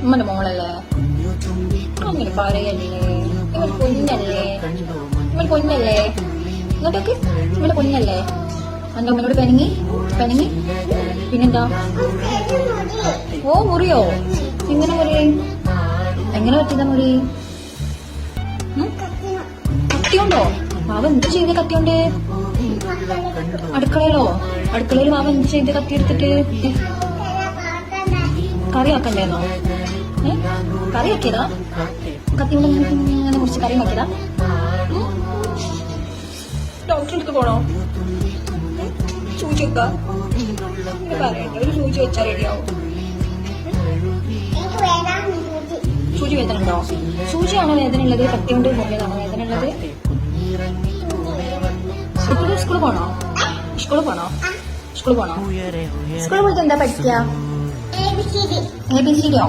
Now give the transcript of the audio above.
ഉമ്മന്റെ മോളല്ലേ? അങ്ങനെ പറയല്ലേ. ഇവൻ കുഞ്ഞല്ലേ? ഇവൻ കുഞ്ഞല്ലേ? ഇങ്ങോട്ടേക്ക് ഇവന്റെ കുഞ്ഞല്ലേ? എന്റെ അമ്മയോട് പെണങ്ങി പെണങ്ങി പിന്നെന്താ? ഓ മുറിയോ? എങ്ങനെ മുറി? എങ്ങനെ പറ്റിയതാ മുറി? കത്തിയുണ്ടോ? മാവ എന്ത് ചെയ്ത കത്തിയുണ്ട്? അടുക്കളയിലോ? അടുക്കളയിൽ മാവ എന്ത് ചെയ്ത് കത്തി എടുത്തിട്ട്? കറിയാക്കണ്ടേന്നോ? കറിയാക്കിയതാ? കത്തി കൊണ്ട് ഇങ്ങനെ മുറിച്ച് കറി നോക്കിയതാ? ഡോക്ടറെ അടുത്ത് പോണോ? സൂചി വെക്കാം. പറയണ്ട, ഒരു സൂചി വെച്ചാൽ റെഡിയാവും. സൂചി വേദന ഉണ്ടോ? സൂചിയാണോ വേദന ഉള്ളത്? കത്തി കൊണ്ട് മുറിയതാണോ വേദന ഉള്ളത്? സ്കൂളിൽ പോണോ? സ്കൂളിൽ പോണോ? സ്കൂളിൽ പോണോ? സ്കൂളിൽ പോയിട്ട് എന്താ പഠിക്കുക? ABCD യോ?